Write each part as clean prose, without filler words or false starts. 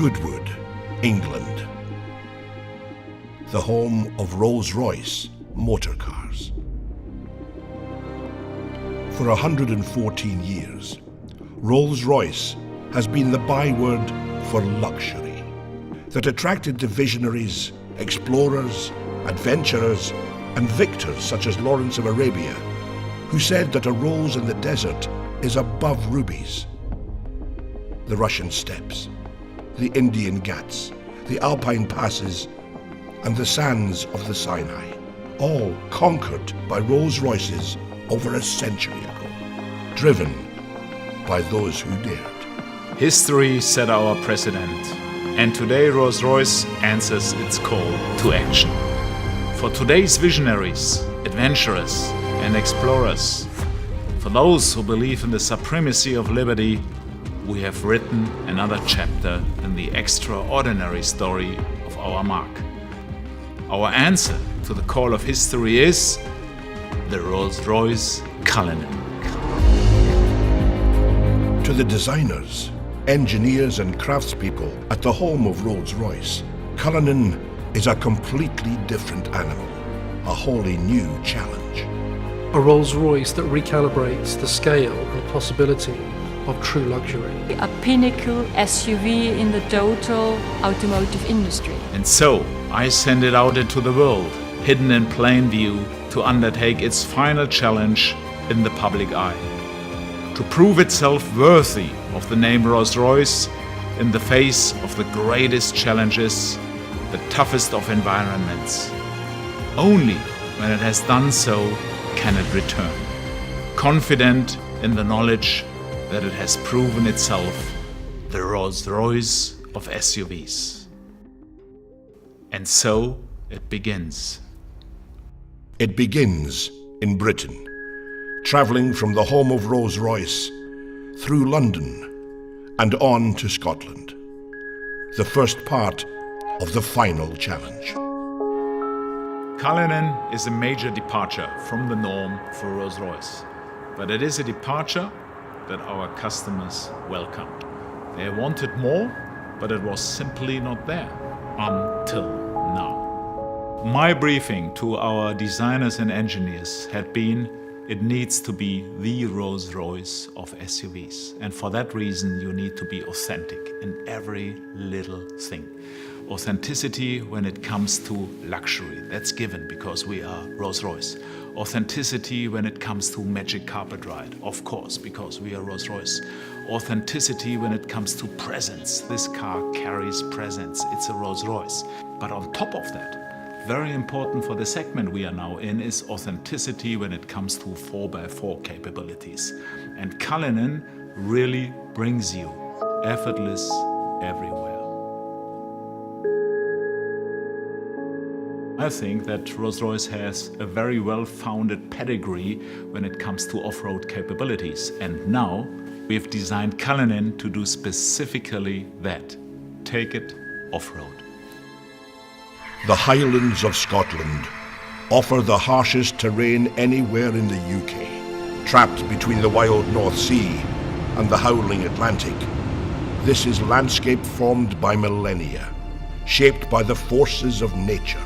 Goodwood, England, the home of Rolls-Royce motor cars. For 114 years, Rolls-Royce has been the byword for luxury that attracted the visionaries, explorers, adventurers, and victors such as Lawrence of Arabia, who said that a rose in the desert is above rubies. The Russian steppes, the Indian Ghats, the Alpine passes, and the sands of the Sinai, all conquered by Rolls-Royces over a century ago, driven by those who dared. History set our precedent, and today Rolls-Royce answers its call to action. For today's visionaries, adventurers, and explorers, for those who believe in the supremacy of liberty, we have written another chapter in the extraordinary story of our mark. Our answer to the call of history is the Rolls-Royce Cullinan. To the designers, engineers and craftspeople at the home of Rolls-Royce, Cullinan is a completely different animal, a wholly new challenge. A Rolls-Royce that recalibrates the scale and possibility of true luxury. A pinnacle SUV in the total automotive industry. And so, I send it out into the world, hidden in plain view, to undertake its final challenge in the public eye. To prove itself worthy of the name Rolls-Royce in the face of the greatest challenges, the toughest of environments. Only when it has done so can it return, confident in the knowledge that it has proven itself the Rolls-Royce of SUVs. And so it begins. It begins in Britain, travelling from the home of Rolls-Royce through London and on to Scotland, the first part of the final challenge. Cullinan is a major departure from the norm for Rolls-Royce, but it is a departure that our customers welcomed. They wanted more, but it was simply not there until now. My briefing to our designers and engineers had been, it needs to be the Rolls-Royce of SUVs. And for that reason, you need to be authentic in every little thing. Authenticity when it comes to luxury, that's given because we are Rolls-Royce. Authenticity when it comes to magic carpet ride, of course, because we are Rolls-Royce. Authenticity when it comes to presence. This car carries presence, it's a Rolls-Royce. But on top of that, very important for the segment we are now in is authenticity when it comes to 4x4 capabilities. And Cullinan really brings you effortless everywhere. I think that Rolls-Royce has a very well-founded pedigree when it comes to off-road capabilities. And now we've designed Cullinan to do specifically that. Take it off-road. The Highlands of Scotland offer the harshest terrain anywhere in the UK. Trapped between the wild North Sea and the howling Atlantic, this is landscape formed by millennia, shaped by the forces of nature.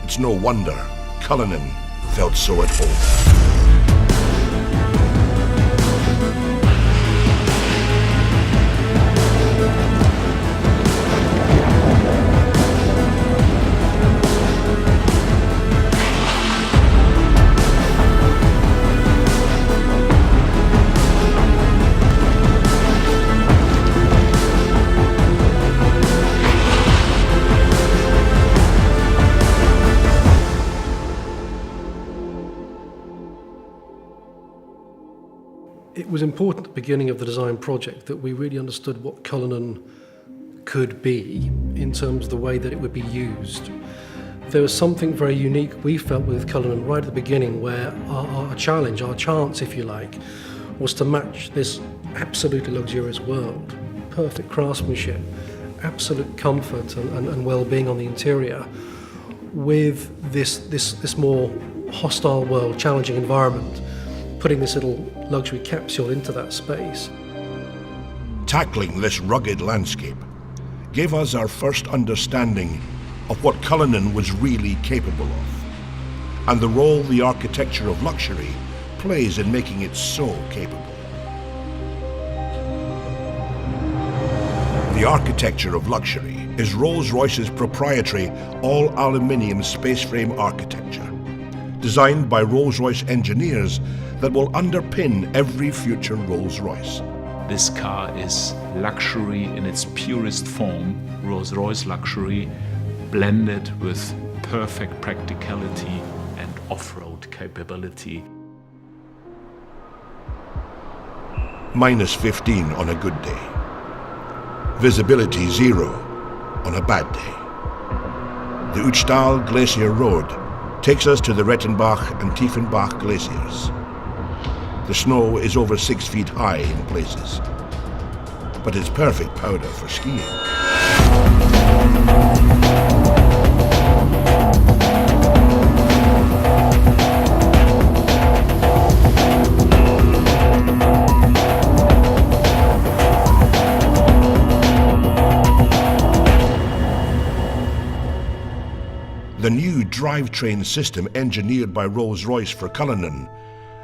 It's no wonder Cullinan felt so at home. It was important at the beginning of the design project that we really understood what Cullinan could be in terms of the way that it would be used. There was something very unique we felt with Cullinan right at the beginning, where our challenge, our chance if you like, was to match this absolutely luxurious world. Perfect craftsmanship, absolute comfort and well-being on the interior with this more hostile world, challenging environment, putting this little luxury capsule into that space. Tackling this rugged landscape gave us our first understanding of what Cullinan was really capable of, and the role the architecture of luxury plays in making it so capable. The architecture of luxury is Rolls-Royce's proprietary all-aluminium space frame architecture, designed by Rolls-Royce engineers that will underpin every future Rolls-Royce. This car is luxury in its purest form, Rolls-Royce luxury, blended with perfect practicality and off-road capability. Minus 15 on a good day. Visibility 0 on a bad day. The Uchtal Glacier Road takes us to the Rettenbach and Tiefenbach glaciers. The snow is over 6 feet high in places, but it's perfect powder for skiing. The new drivetrain system engineered by Rolls-Royce for Cullinan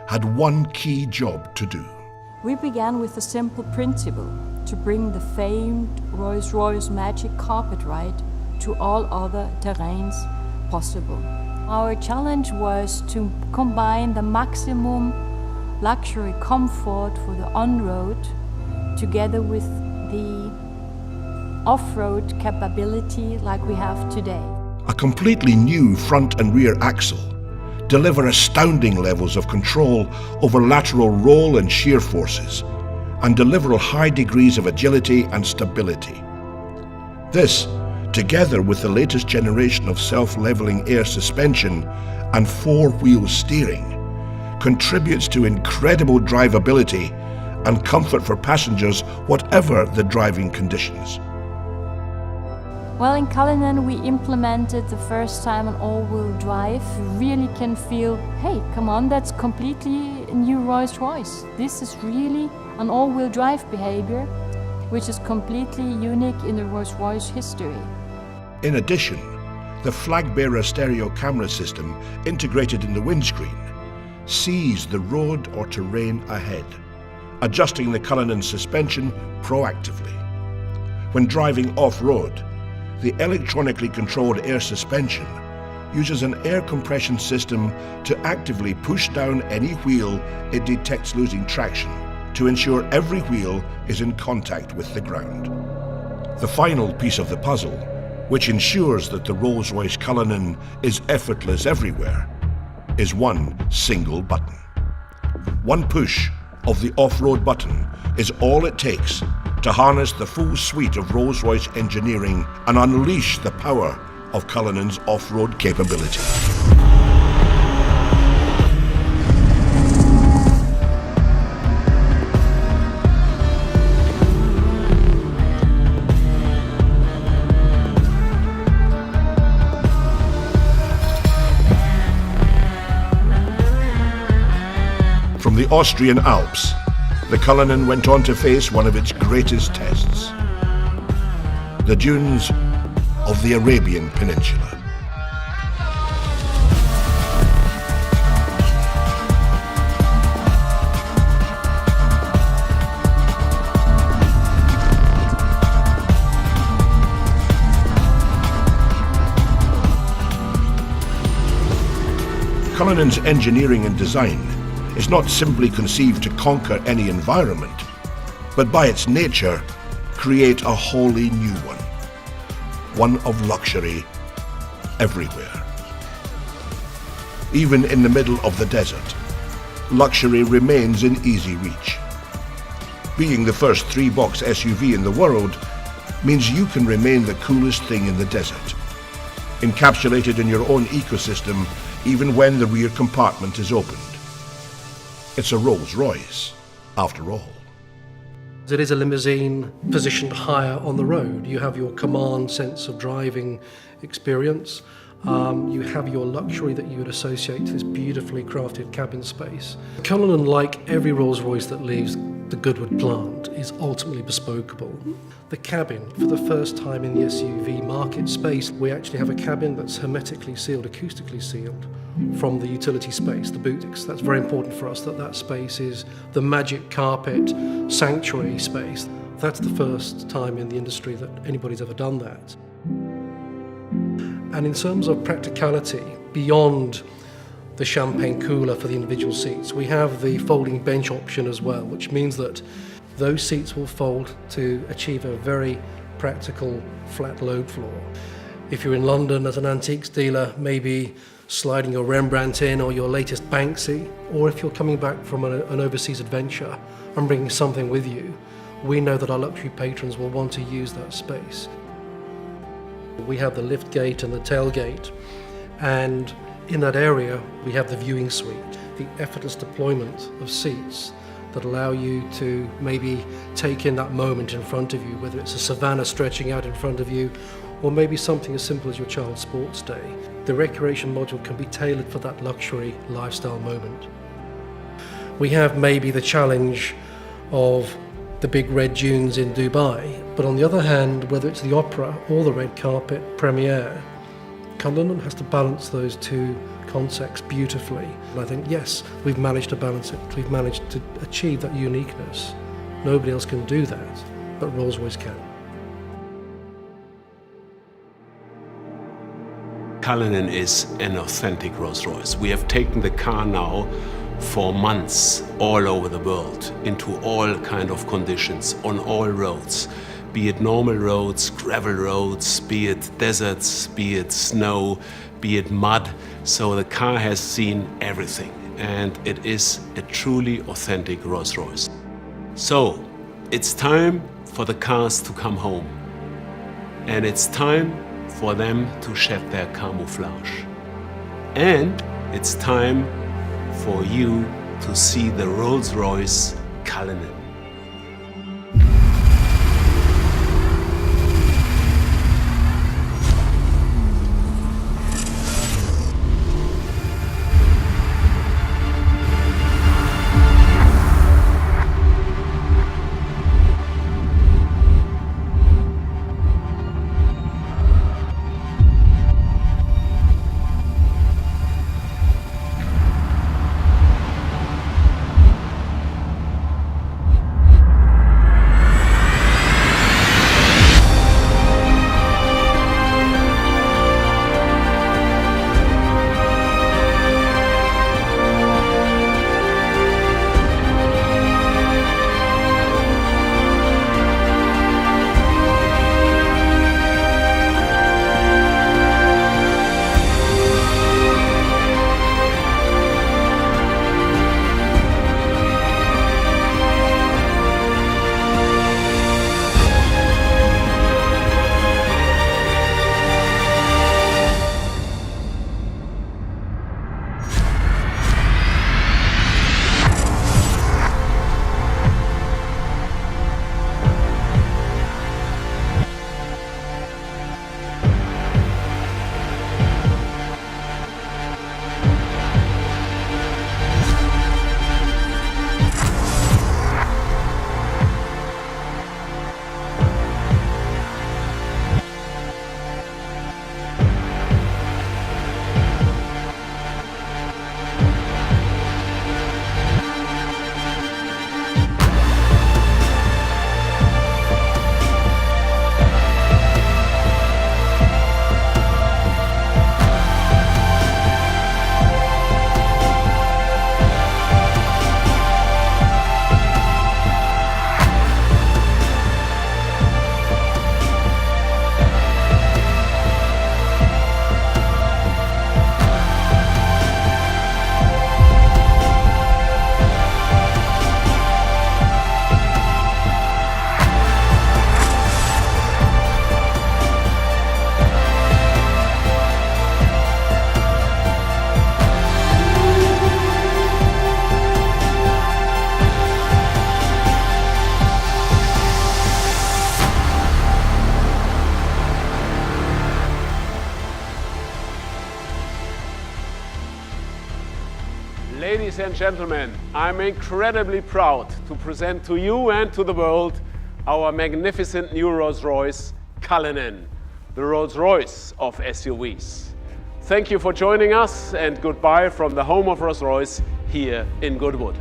had one key job to do. We began with a simple principle: to bring the famed Rolls-Royce magic carpet ride to all other terrains possible. Our challenge was to combine the maximum luxury comfort for the on-road together with the off-road capability like we have today. A completely new front and rear axle deliver astounding levels of control over lateral roll and shear forces, and deliver high degrees of agility and stability. This, together with the latest generation of self-leveling air suspension and four-wheel steering, contributes to incredible drivability and comfort for passengers whatever the driving conditions. Well, in Cullinan we implemented the first time an all-wheel drive. You really can feel, hey, come on, that's completely a new Rolls-Royce. This is really an all-wheel drive behavior, which is completely unique in the Rolls-Royce history. In addition, the flag-bearer stereo camera system integrated in the windscreen sees the road or terrain ahead, adjusting the Cullinan suspension proactively. When driving off-road, the electronically controlled air suspension uses an air compression system to actively push down any wheel it detects losing traction to ensure every wheel is in contact with the ground. The final piece of the puzzle, which ensures that the Rolls-Royce Cullinan is effortless everywhere, is one single button. One push of the off-road button is all it takes to harness the full suite of Rolls-Royce engineering and unleash the power of Cullinan's off-road capability. From the Austrian Alps, the Cullinan went on to face one of its greatest tests: the dunes of the Arabian Peninsula. Cullinan's engineering and design is not simply conceived to conquer any environment, but by its nature, create a wholly new one of luxury everywhere. Even in the middle of the desert, luxury remains in easy reach. Being the first 3-box SUV in the world means you can remain the coolest thing in the desert, encapsulated in your own ecosystem even when the rear compartment is opened. It's a Rolls-Royce, after all. It is a limousine positioned higher on the road. You have your command sense of driving experience, You have your luxury that you would associate to this beautifully crafted cabin space. Cullinan, like every Rolls-Royce that leaves the Goodwood plant, is ultimately bespokeable. The cabin, for the first time in the SUV market space, we actually have a cabin that's hermetically sealed, acoustically sealed from the utility space, the boot. That's very important for us, that space is the magic carpet sanctuary space. That's the first time in the industry that anybody's ever done that. And in terms of practicality, beyond the champagne cooler for the individual seats, we have the folding bench option as well, which means that those seats will fold to achieve a very practical flat load floor. If you're in London as an antiques dealer, maybe sliding your Rembrandt in or your latest Banksy, or if you're coming back from an overseas adventure and bringing something with you, we know that our luxury patrons will want to use that space. We have the lift gate and the tailgate, and in that area we have the viewing suite, the effortless deployment of seats that allow you to maybe take in that moment in front of you, whether it's a savannah stretching out in front of you, or maybe something as simple as your child's sports day. The recreation module can be tailored for that luxury lifestyle moment. We have maybe the challenge of the big red dunes in Dubai, but on the other hand, whether it's the opera or the red carpet premiere, Cullinan has to balance those two concepts beautifully. And I think, yes, we've managed to balance it. We've managed to achieve that uniqueness. Nobody else can do that, but Rolls-Royce can. Cullinan is an authentic Rolls-Royce. We have taken the car now for months all over the world, into all kind of conditions, on all roads, be it normal roads, gravel roads, be it deserts, be it snow, be it mud. So the car has seen everything, and it is a truly authentic Rolls-Royce. So it's time for the cars to come home, and it's time for them to shed their camouflage. And it's time for you to see the Rolls-Royce Cullinan. Ladies and gentlemen, I'm incredibly proud to present to you and to the world our magnificent new Rolls-Royce Cullinan, the Rolls-Royce of SUVs. Thank you for joining us, and goodbye from the home of Rolls-Royce here in Goodwood.